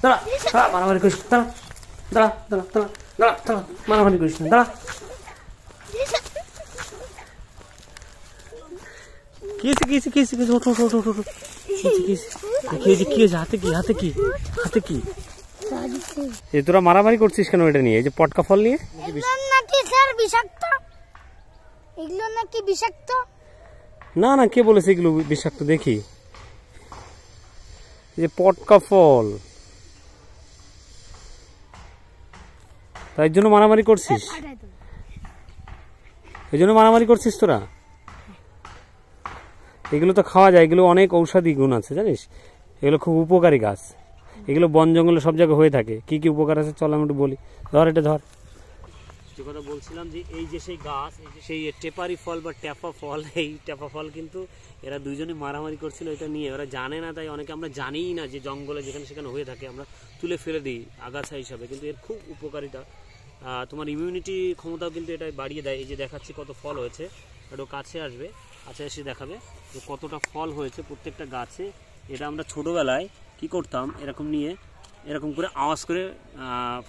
দাঁড়া দাঁড়া, মারামারি করিস না, দাঁড়া দাঁড়া দাঁড়া দাঁড়া দাঁড়া দাঁড়া, মারামারি করিস না, দাঁড়া। কি তোরা মারামারি করছিস কেন এটা নিয়ে? এই যে পটকা ফল নিয়ে না না, কে বলেছে এগুলো বিষাক্ত? দেখি যে পটকা ফল, তাই জন্য মারামারি করছিস? এই জন্য মারামারি করছিস তোরা? এগুলো তো খাওয়া যায়, এগুলো অনেক ঔষধি গুণ আছে জানিস, এগুলো খুব উপকারী গাছ, এগুলো বন জঙ্গলে সব জায়গায় হয়ে থাকে। কি কি উপকার আছে চল আমি একটু বলি। ধর এটা ধর, যে কথা বলছিলাম যে এই যে সেই গাছ, এই যে সেই টেপারি ফল বা ট্যাপা ফল, এই ট্যাপা ফল কিন্তু এরা দুইজনে মারামারি করছিল এটা নিয়ে। ওরা জানে না, তাই অনেকে আমরা জানিই না যে জঙ্গলে যেখানে সেখানে হয়ে থাকে আমরা তুলে ফেলে দিই আগাছা হিসাবে, কিন্তু এর খুব উপকারিতা। তোমার ইমিউনিটি ক্ষমতাও কিন্তু এটা বাড়িয়ে দেয়। এই যে দেখাচ্ছি কত ফল হয়েছে, একটু কাছে আসবে, কাছে এসে দেখাবে যে কতটা ফল হয়েছে প্রত্যেকটা গাছে। এটা আমরা ছোটোবেলায় কি করতাম, এরকম নিয়ে এরকম করে আওয়াজ করে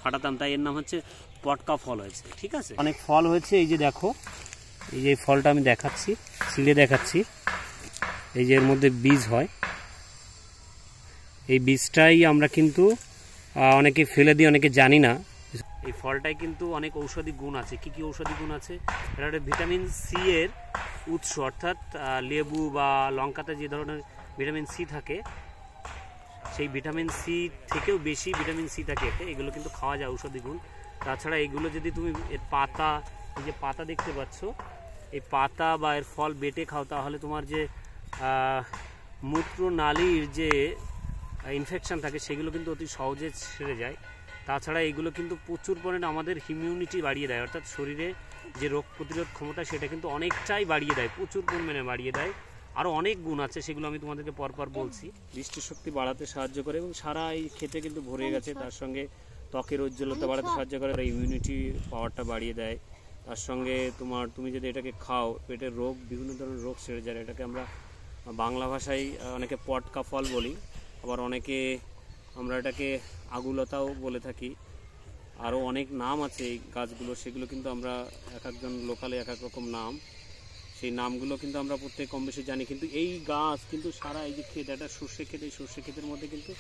ফাটাতাম, তাই এর নাম হচ্ছে পটকা ফল হয়েছে। ঠিক আছে, অনেক ফল হয়েছে। এই যে দেখো, এই যে ফলটা আমি দেখাচ্ছি, ছিঁড়ে দেখাচ্ছি। এই যে এর মধ্যে বীজ হয়, এই বীজটাই আমরা কিন্তু অনেকে ফেলে দিই, অনেকে জানি না। এই ফলটাই কিন্তু অনেক ঔষধি গুণ আছে। কি কি ঔষধি গুণ আছে? এটা একটা ভিটামিন সি এর উৎস, অর্থাৎ লেবু বা লঙ্কাতে যে ধরনের ভিটামিন সি থাকে, সেই ভিটামিন সি থেকেও বেশি ভিটামিন সি থাকে এতে। এগুলো কিন্তু খাওয়া যায়, ঔষধি গুণ। তাছাড়া এগুলো যদি তুমি এর পাতা, এই যে পাতা দেখতে পাচ্ছ, এই পাতা বা এর ফল বেটে খাও, তাহলে তোমার যে মূত্রনালীর যে ইনফেকশান থাকে সেগুলো কিন্তু অতি সহজে সেরে যায়। তাছাড়া এগুলো কিন্তু প্রচুর পরিমাণে আমাদের ইমিউনিটি বাড়িয়ে দেয়, অর্থাৎ শরীরে যে রোগ প্রতিরোধ ক্ষমতা সেটা কিন্তু অনেকটাই বাড়িয়ে দেয়, প্রচুর পরিমাণে বাড়িয়ে দেয়। আরও অনেক গুণ আছে, সেগুলো আমি তোমাদেরকে পরপর বলছি। দৃষ্টিশক্তি বাড়াতে সাহায্য করে এবং সারা এই খেতে কিন্তু ভরে গেছে। তার সঙ্গে ত্বকের উজ্জ্বলতা বাড়াতে সাহায্য করে, ইমিউনিটি পাওয়ারটা বাড়িয়ে দেয়। তার সঙ্গে তুমি যদি এটাকে খাও, পেটের রোগ, বিভিন্ন ধরনের রোগ সেরে যায়। এটাকে আমরা বাংলা ভাষায় অনেকে পটকা ফল বলি, আবার অনেকে আমরা এটাকে আগুলতাও বলে থাকি। আরও অনেক নাম আছে এই গাছগুলো, সেগুলো কিন্তু আমরা এক একজন লোকালে এক এক রকম নাম, সেই নামগুলো কিন্তু আমরা প্রত্যেক কম বেশি জানি। কিন্তু এই গাছ কিন্তু সারা এই যে ক্ষেত, একটা সর্ষে ক্ষেত, এই সর্ষে ক্ষেতের মধ্যে কিন্তু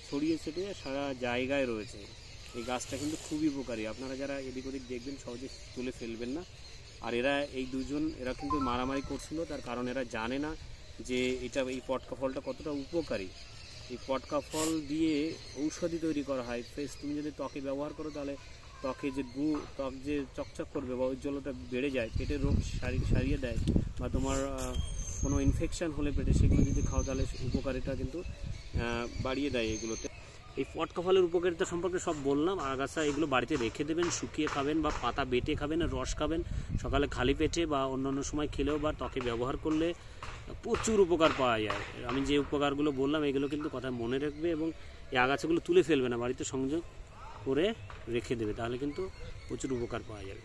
ছড়িয়ে ছিটিয়ে সারা জায়গায় রয়েছে। এই গাছটা কিন্তু খুবই উপকারী। আপনারা যারা এদিক ওদিক দেখবেন সহজে তুলে ফেলবেন না। আর এই দুজন এরা কিন্তু মারামারি করছিল, তার কারণ এরা জানে না যে এই পটকা ফলটা কতটা উপকারী। এই পটকা ফল দিয়ে ঔষধি তৈরি করা হয়। ফ্রেশ তুমি যদি ত্বকে ব্যবহার করো, তাহলে ত্বকে যে ত্বক যে চকচক করবে বা উজ্জ্বলতা বেড়ে যায়, পেটের রোগ সারিয়ে দেয়, বা তোমার কোনো ইনফেকশান হলে পেটে, সেগুলো যদি খাও তাহলে উপকারিতা কিন্তু বাড়িয়ে দেয় এগুলোতে। এই পটকা ফলের উপকারিতা সম্পর্কে সব বললাম। আগাছা এগুলো বাড়িতে রেখে দেবেন, শুকিয়ে খাবেন বা পাতা বেটে খাবেন, রস খাবেন সকালে খালি পেটে, বা অন্যান্য সময় খেলেও বা ত্বকে ব্যবহার করলে প্রচুর উপকার পাওয়া যায়। আমি যে উপকারগুলো বললাম এগুলো কিন্তু কথা মনে রাখবে, এবং এই আগাছাগুলো তুলে ফেলবে না, বাড়িতে সংযোগ করে রেখে দেবে, তাহলে কিন্তু প্রচুর উপকার পাওয়া যাবে।